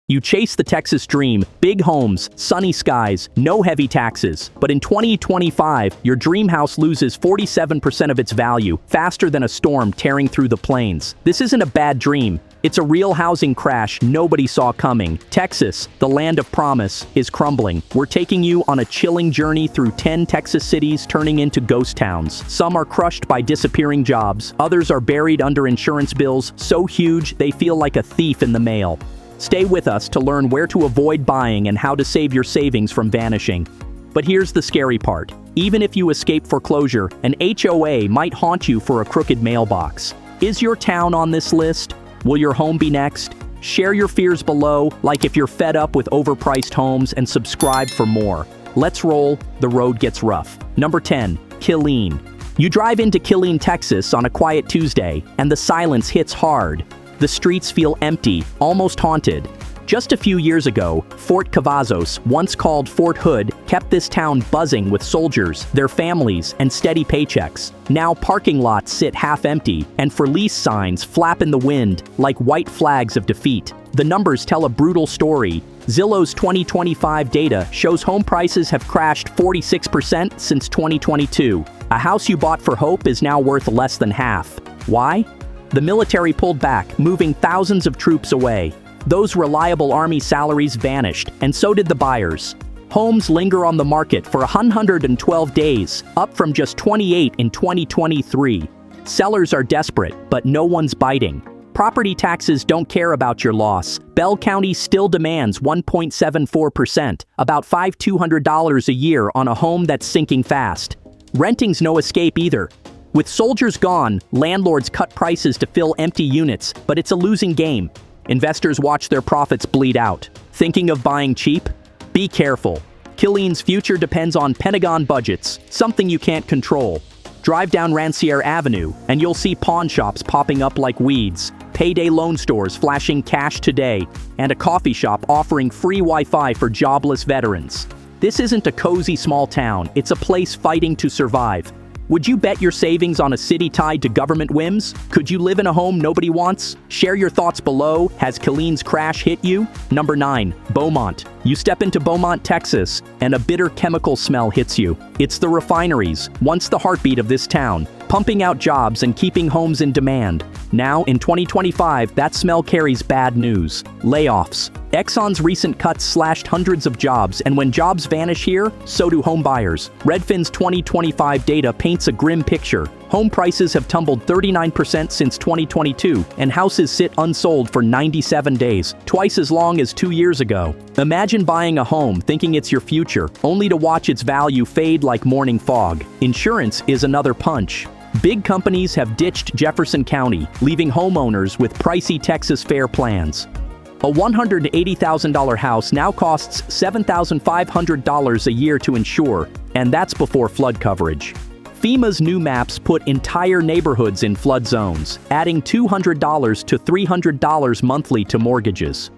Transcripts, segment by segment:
You chase the Texas dream, big homes, sunny skies, no heavy taxes. But in 2025, your dream house loses 47% of its value, faster than a storm tearing through the plains. This isn't a bad dream. It's a real housing crash nobody saw coming. Texas, the land of promise, is crumbling. We're taking you on a chilling journey through 10 Texas cities turning into ghost towns. Some are crushed by disappearing jobs. Others are buried under insurance bills so huge they feel like a thief in the mail. Stay with us to learn where to avoid buying and how to save your savings from vanishing. But here's the scary part. Even if you escape foreclosure, an HOA might haunt you for a crooked mailbox. Is your town on this list? Will your home be next? Share your fears below, like if you're fed up with overpriced homes, and subscribe for more. Let's roll, the road gets rough. Number 10, Killeen. You drive into Killeen, Texas on a quiet Tuesday, and the silence hits hard. The streets feel empty, almost haunted. Just a few years ago, Fort Cavazos, once called Fort Hood, kept this town buzzing with soldiers, their families, and steady paychecks. Now parking lots sit half empty, and for lease signs flap in the wind like white flags of defeat. The numbers tell a brutal story. Zillow's 2025 data shows home prices have crashed 46% since 2022. A house you bought for hope is now worth less than half. Why? The military pulled back, moving thousands of troops away. Those reliable Army salaries vanished, and so did the buyers. Homes linger on the market for 112 days, up from just 28 in 2023. Sellers are desperate, but no one's biting. Property taxes don't care about your loss. Bell County still demands 1.74%, about $5,200 a year on a home that's sinking fast. Renting's no escape either. With soldiers gone, landlords cut prices to fill empty units, but it's a losing game. Investors watch their profits bleed out. Thinking of buying cheap? Be careful. Killeen's future depends on Pentagon budgets, something you can't control. Drive down Rancière Avenue, and you'll see pawn shops popping up like weeds, payday loan stores flashing cash today, and a coffee shop offering free Wi-Fi for jobless veterans. This isn't a cozy small town, it's a place fighting to survive. Would you bet your savings on a city tied to government whims? Could you live in a home nobody wants? Share your thoughts below. Has Killeen's crash hit you? Number 9, Beaumont. You step into Beaumont, Texas, and a bitter chemical smell hits you. It's the refineries, once the heartbeat of this town, pumping out jobs and keeping homes in demand. Now, in 2025, that smell carries bad news. Layoffs. Exxon's recent cuts slashed hundreds of jobs, and when jobs vanish here, so do home buyers. Redfin's 2025 data paints a grim picture. Home prices have tumbled 39% since 2022, and houses sit unsold for 97 days, twice as long as 2 years ago. Imagine buying a home thinking it's your future, only to watch its value fade like morning fog. Insurance is another punch. Big companies have ditched Jefferson County, leaving homeowners with pricey Texas Fair plans. A $180,000 house now costs $7,500 a year to insure, and that's before flood coverage. FEMA's new maps put entire neighborhoods in flood zones, adding $200 to $300 monthly to mortgages.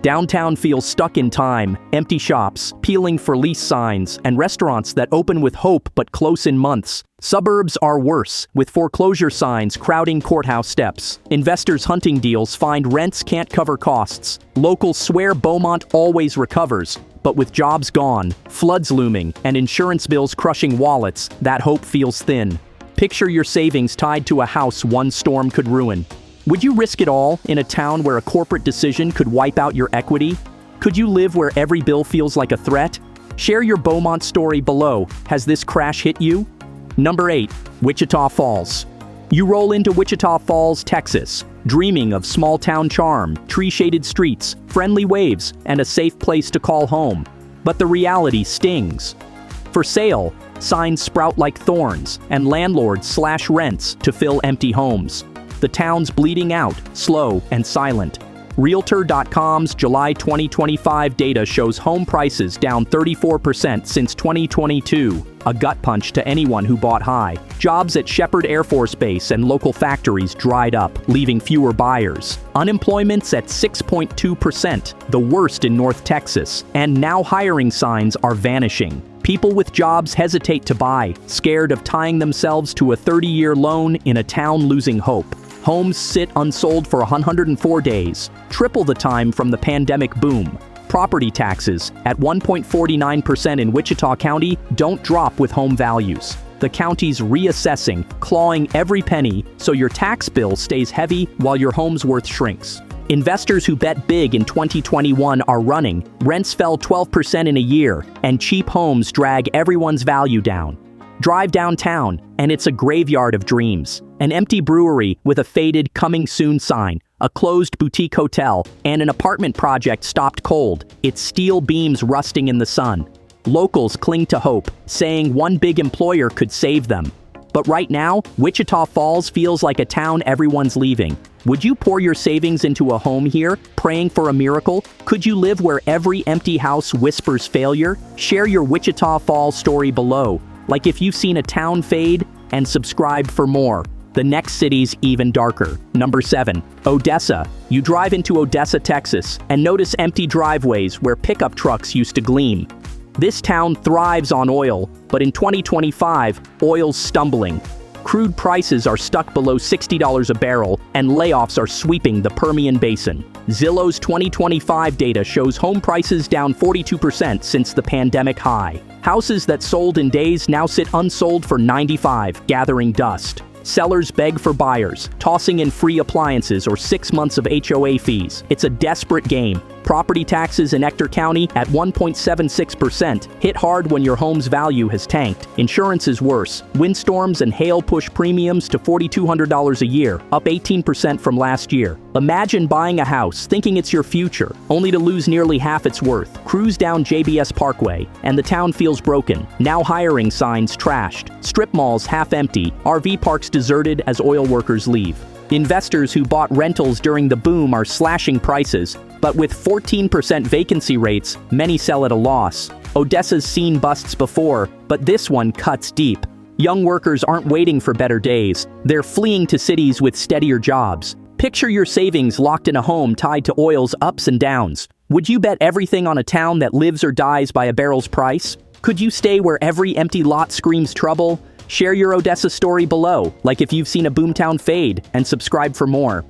Downtown feels stuck in time, empty shops, peeling for lease signs, and restaurants that open with hope but close in months. Suburbs are worse, with foreclosure signs crowding courthouse steps. Investors hunting deals find rents can't cover costs. Locals swear Beaumont always recovers, but with jobs gone, floods looming, and insurance bills crushing wallets, that hope feels thin. Picture your savings tied to a house one storm could ruin. Would you risk it all in a town where a corporate decision could wipe out your equity? Could you live where every bill feels like a threat? Share your Beaumont story below. Has this crash hit you? Number 8, Wichita Falls. You roll into Wichita Falls, Texas, dreaming of small-town charm, tree-shaded streets, friendly waves, and a safe place to call home. But the reality stings. For sale, signs sprout like thorns, and landlords slash rents to fill empty homes. The town's bleeding out, slow and silent. Realtor.com's July 2025 data shows home prices down 34% since 2022, a gut punch to anyone who bought high. Jobs at Shepherd Air Force Base and local factories dried up, leaving fewer buyers. Unemployment's at 6.2%, the worst in North Texas, and now hiring signs are vanishing. People with jobs hesitate to buy, scared of tying themselves to a 30-year loan in a town losing hope. Homes sit unsold for 104 days, triple the time from the pandemic boom. Property taxes, at 1.49% in Wichita County, don't drop with home values. The county's reassessing, clawing every penny, so your tax bill stays heavy while your home's worth shrinks. Investors who bet big in 2021 are running. Rents fell 12% in a year, and cheap homes drag everyone's value down. Drive downtown, and it's a graveyard of dreams. An empty brewery with a faded "coming soon" sign, a closed boutique hotel, and an apartment project stopped cold, its steel beams rusting in the sun. Locals cling to hope, saying one big employer could save them. But right now, Wichita Falls feels like a town everyone's leaving. Would you pour your savings into a home here, praying for a miracle? Could you live where every empty house whispers failure? Share your Wichita Falls story below, like if you've seen a town fade, and subscribe for more. The next city's even darker. Number 7. Odessa. You drive into Odessa, Texas, and notice empty driveways where pickup trucks used to gleam. This town thrives on oil, but in 2025, oil's stumbling. Crude prices are stuck below $60 a barrel, and layoffs are sweeping the Permian Basin. Zillow's 2025 data shows home prices down 42% since the pandemic high. Houses that sold in days now sit unsold for 95, gathering dust. Sellers beg for buyers, tossing in free appliances or 6 months of HOA fees. It's a desperate game. Property taxes in Ector County at 1.76% hit hard when your home's value has tanked. Insurance is worse. Windstorms and hail push premiums to $4,200 a year, up 18% from last year. Imagine buying a house thinking it's your future, only to lose nearly half its worth. Cruise down JBS Parkway, and the town feels broken. Now hiring signs trashed. Strip malls half empty. RV parks deserted as oil workers leave. Investors who bought rentals during the boom are slashing prices, but with 14% vacancy rates, many sell at a loss. Odessa's seen busts before, but this one cuts deep. Young workers aren't waiting for better days. They're fleeing to cities with steadier jobs. Picture your savings locked in a home tied to oil's ups and downs. Would you bet everything on a town that lives or dies by a barrel's price? Could you stay where every empty lot screams trouble? Share your Odessa story below, like if you've seen a boomtown fade, and subscribe for more.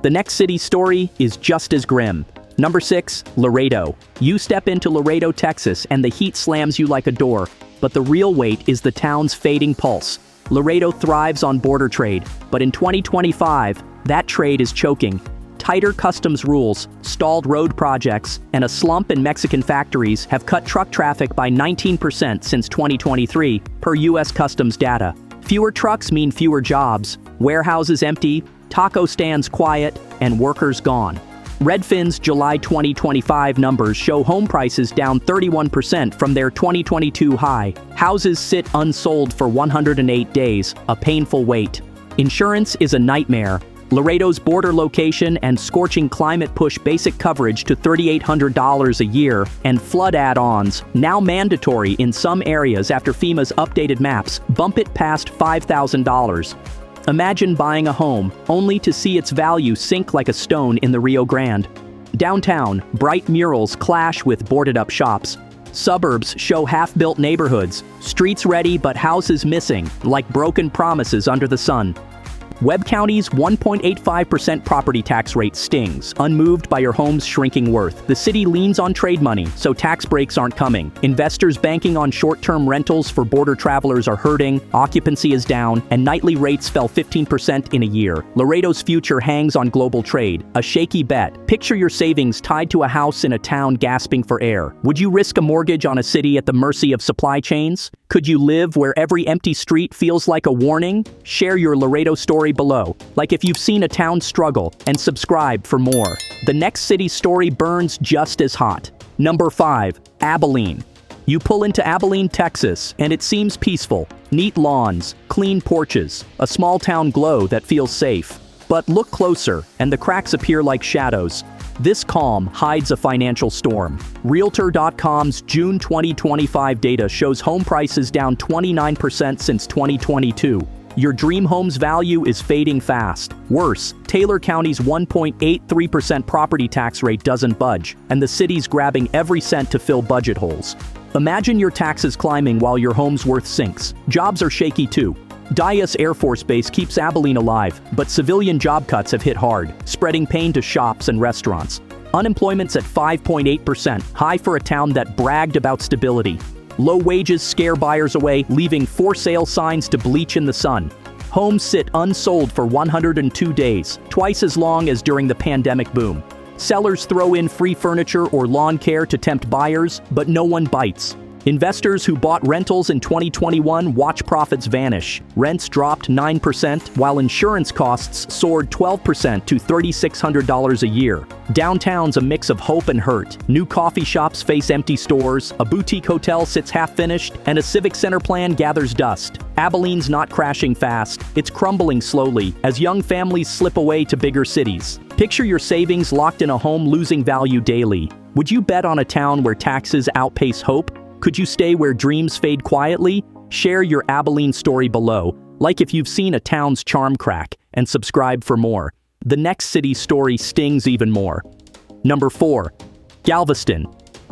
The next city's story is just as grim. Number 6, Laredo. You step into Laredo, Texas, and the heat slams you like a door. But the real weight is the town's fading pulse. Laredo thrives on border trade, but in 2025, that trade is choking. Tighter customs rules, stalled road projects, and a slump in Mexican factories have cut truck traffic by 19% since 2023, per U.S. Customs data. Fewer trucks mean fewer jobs, warehouses empty, taco stands quiet, and workers gone. Redfin's July 2025 numbers show home prices down 31% from their 2022 high. Houses sit unsold for 108 days, a painful wait. Insurance is a nightmare. Laredo's border location and scorching climate push basic coverage to $3,800 a year, and flood add-ons, now mandatory in some areas after FEMA's updated maps, bump it past $5,000. Imagine buying a home, only to see its value sink like a stone in the Rio Grande. Downtown, bright murals clash with boarded-up shops. Suburbs show half-built neighborhoods, streets ready but houses missing, like broken promises under the sun. Webb County's 1.85% property tax rate stings, unmoved by your home's shrinking worth. The city leans on trade money, so tax breaks aren't coming. Investors banking on short-term rentals for border travelers are hurting, occupancy is down, and nightly rates fell 15% in a year. Laredo's future hangs on global trade, a shaky bet. Picture your savings tied to a house in a town gasping for air. Would you risk a mortgage on a city at the mercy of supply chains? Could you live where every empty street feels like a warning? Share your Laredo story below, like if you've seen a town struggle, and subscribe for more. The next city story burns just as hot. Number 5, Abilene. You pull into Abilene, Texas, and it seems peaceful. Neat lawns, clean porches, a small town glow that feels safe. But look closer, and the cracks appear like shadows. This calm hides a financial storm. Realtor.com's June 2025 data shows home prices down 29% since 2022. Your dream home's value is fading fast. Worse, Taylor County's 1.83% property tax rate doesn't budge, and the city's grabbing every cent to fill budget holes. Imagine your taxes climbing while your home's worth sinks. Jobs are shaky too. Dyess Air Force Base keeps Abilene alive, but civilian job cuts have hit hard, spreading pain to shops and restaurants. Unemployment's at 5.8%, high for a town that bragged about stability. Low wages scare buyers away, leaving for sale signs to bleach in the sun. Homes sit unsold for 102 days, twice as long as during the pandemic boom. Sellers throw in free furniture or lawn care to tempt buyers, but no one bites. Investors who bought rentals in 2021 watch profits vanish. Rents dropped 9%, while insurance costs soared 12% to $3,600 a year. Downtown's a mix of hope and hurt. New coffee shops face empty stores, a boutique hotel sits half-finished, and a civic center plan gathers dust. Abilene's not crashing fast, it's crumbling slowly as young families slip away to bigger cities. Picture your savings locked in a home losing value daily. Would you bet on a town where taxes outpace hope? Could you stay where dreams fade quietly? Share your Abilene story below, like if you've seen a town's charm crack, and subscribe for more. The next city story stings even more. Number 4. Galveston.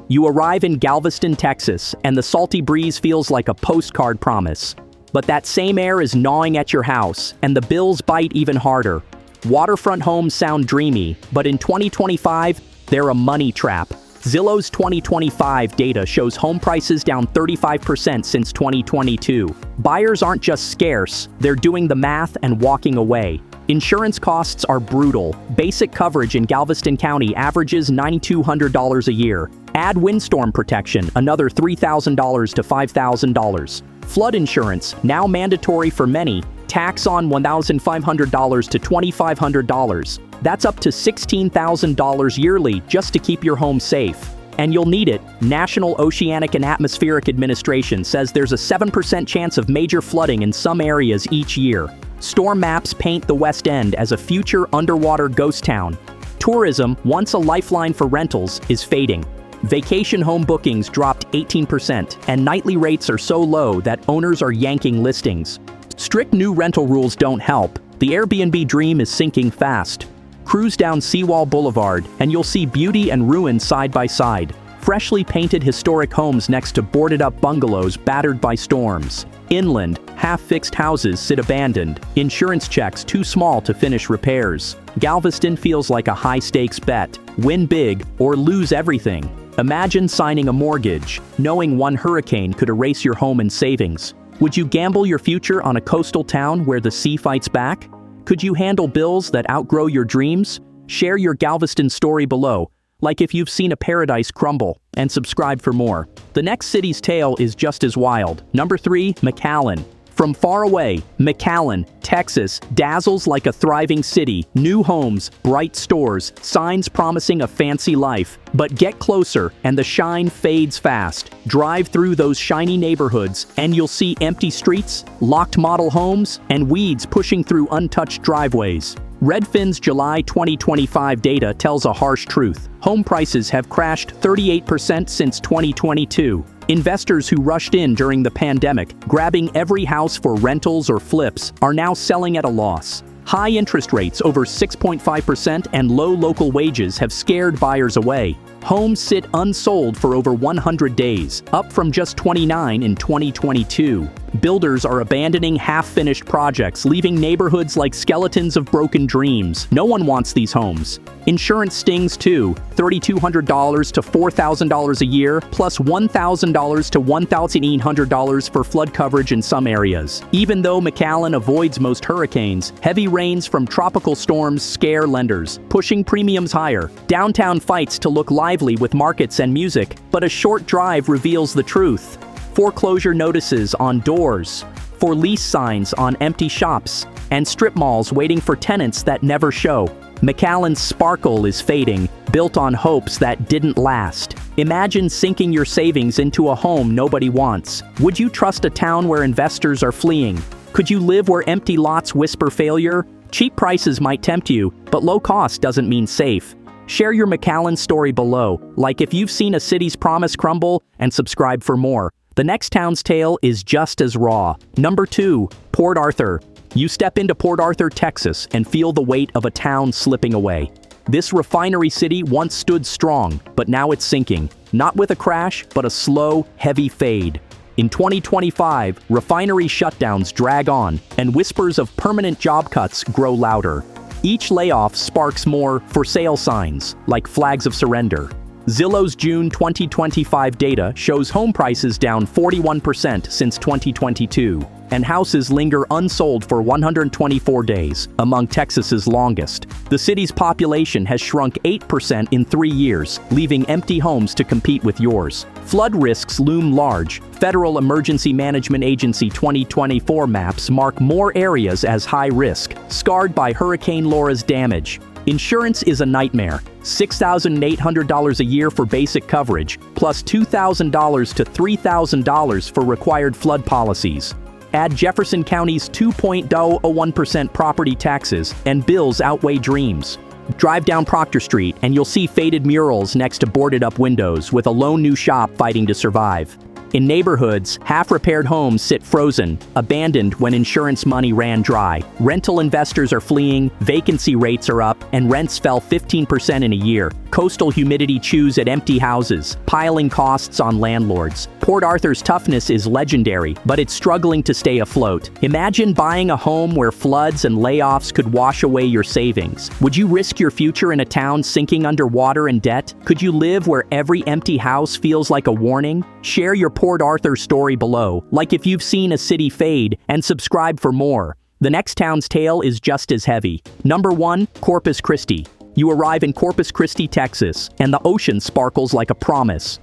You arrive in Galveston, Texas, and the salty breeze feels like a postcard promise. But that same air is gnawing at your house, and the bills bite even harder. Waterfront homes sound dreamy, but in 2025, they're a money trap. Zillow's 2025 data shows home prices down 35% since 2022. Buyers aren't just scarce, they're doing the math and walking away. Insurance costs are brutal. Basic coverage in Galveston County averages $9,200 a year. Add windstorm protection, another $3,000 to $5,000. Flood insurance, now mandatory for many, tax on $1,500 to $2,500. That's up to $16,000 yearly just to keep your home safe. And you'll need it. National Oceanic and Atmospheric Administration says there's a 7% chance of major flooding in some areas each year. Storm maps paint the West End as a future underwater ghost town. Tourism, once a lifeline for rentals, is fading. Vacation home bookings dropped 18%, and nightly rates are so low that owners are yanking listings. Strict new rental rules don't help. The Airbnb dream is sinking fast. Cruise down Seawall Boulevard, and you'll see beauty and ruin side by side. Freshly painted historic homes next to boarded-up bungalows battered by storms. Inland, half-fixed houses sit abandoned, insurance checks too small to finish repairs. Galveston feels like a high-stakes bet. Win big or lose everything. Imagine signing a mortgage, knowing one hurricane could erase your home and savings. Would you gamble your future on a coastal town where the sea fights back? Could you handle bills that outgrow your dreams? Share your Galveston story below, like if you've seen a paradise crumble, and subscribe for more. The next city's tale is just as wild. Number 3, McAllen. From far away, McAllen, Texas, dazzles like a thriving city. New homes, bright stores, signs promising a fancy life. But get closer, and the shine fades fast. Drive through those shiny neighborhoods, and you'll see empty streets, locked model homes, and weeds pushing through untouched driveways. Redfin's July 2025 data tells a harsh truth. Home prices have crashed 38% since 2022. Investors who rushed in during the pandemic, grabbing every house for rentals or flips, are now selling at a loss. High interest rates over 6.5% and low local wages have scared buyers away. Homes sit unsold for over 100 days, up from just 29 in 2022. Builders are abandoning half-finished projects, leaving neighborhoods like skeletons of broken dreams. No one wants these homes. Insurance stings too, $3,200 to $4,000 a year, plus $1,000 to $1,800 for flood coverage in some areas. Even though McAllen avoids most hurricanes, heavy rains from tropical storms scare lenders, pushing premiums higher. Downtown fights to look lively with markets and music, but a short drive reveals the truth. Foreclosure notices on doors, for lease signs on empty shops, and strip malls waiting for tenants that never show. McAllen's sparkle is fading, built on hopes that didn't last. Imagine sinking your savings into a home nobody wants. Would you trust a town where investors are fleeing? Could you live where empty lots whisper failure? Cheap prices might tempt you, but low cost doesn't mean safe. Share your McAllen story below, like if you've seen a city's promise crumble, and subscribe for more. The next town's tale is just as raw. Number 2, Port Arthur. You step into Port Arthur, Texas, and feel the weight of a town slipping away. This refinery city once stood strong, but now it's sinking. Not with a crash, but a slow, heavy fade. In 2025, refinery shutdowns drag on, and whispers of permanent job cuts grow louder. Each layoff sparks more for sale signs, like flags of surrender. Zillow's June 2025 data shows home prices down 41% since 2022, and houses linger unsold for 124 days, among Texas's longest. The city's population has shrunk 8% in 3 years, leaving empty homes to compete with yours. Flood risks loom large. Federal Emergency Management Agency 2024 maps mark more areas as high risk, scarred by Hurricane Laura's damage. Insurance is a nightmare. $6,800 a year for basic coverage, plus $2,000 to $3,000 for required flood policies. Add Jefferson County's 2.01% property taxes, and bills outweigh dreams. Drive down Proctor Street and you'll see faded murals next to boarded-up windows with a lone new shop fighting to survive. In neighborhoods, half-repaired homes sit frozen, abandoned when insurance money ran dry. Rental investors are fleeing, vacancy rates are up, and rents fell 15% in a year. Coastal humidity chews at empty houses, piling costs on landlords. Port Arthur's toughness is legendary, but it's struggling to stay afloat. Imagine buying a home where floods and layoffs could wash away your savings. Would you risk your future in a town sinking under water and debt? Could you live where every empty house feels like a warning? Share your Port Arthur story below, like if you've seen a city fade, and subscribe for more. The next town's tale is just as heavy. Number 1, Corpus Christi. You arrive in Corpus Christi, Texas, and the ocean sparkles like a promise.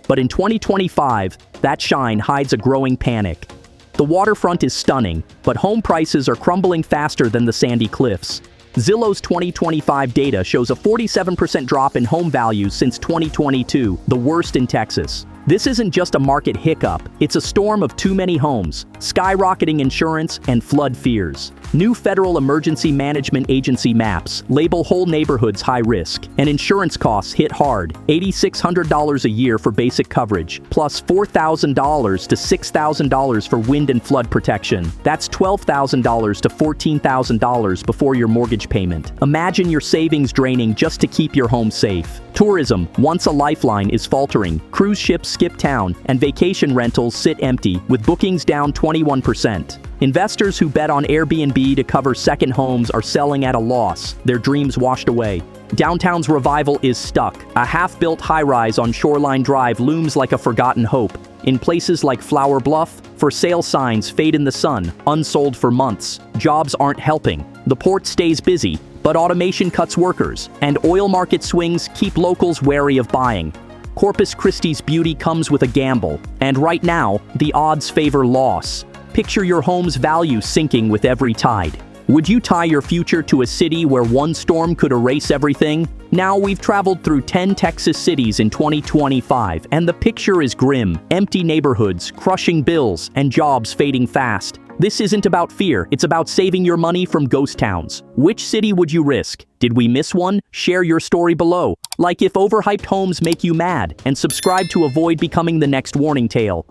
But in 2025, that shine hides a growing panic. The waterfront is stunning, but home prices are crumbling faster than the sandy cliffs. Zillow's 2025 data shows a 47% drop in home values since 2022, the worst in Texas. This isn't just a market hiccup, it's a storm of too many homes, skyrocketing insurance, and flood fears. New Federal Emergency Management Agency maps label whole neighborhoods high risk, and insurance costs hit hard. $8,600 a year for basic coverage, plus $4,000 to $6,000 for wind and flood protection. That's $12,000 to $14,000 before your mortgage payment. Imagine your savings draining just to keep your home safe. Tourism, once a lifeline, is faltering. Cruise ships skip town, and vacation rentals sit empty, with bookings down 21%. Investors who bet on Airbnb to cover second homes are selling at a loss, their dreams washed away. Downtown's revival is stuck. A half-built high-rise on Shoreline Drive looms like a forgotten hope. In places like Flower Bluff, for sale signs fade in the sun, unsold for months. Jobs aren't helping. The port stays busy, but automation cuts workers, and oil market swings keep locals wary of buying. Corpus Christi's beauty comes with a gamble, and right now, the odds favor loss. Picture your home's value sinking with every tide. Would you tie your future to a city where one storm could erase everything? Now we've traveled through 10 Texas cities in 2025, and the picture is grim. Empty neighborhoods, crushing bills, and jobs fading fast. This isn't about fear, it's about saving your money from ghost towns. Which city would you risk? Did we miss one? Share your story below. Like if overhyped homes make you mad, and subscribe to avoid becoming the next warning tale.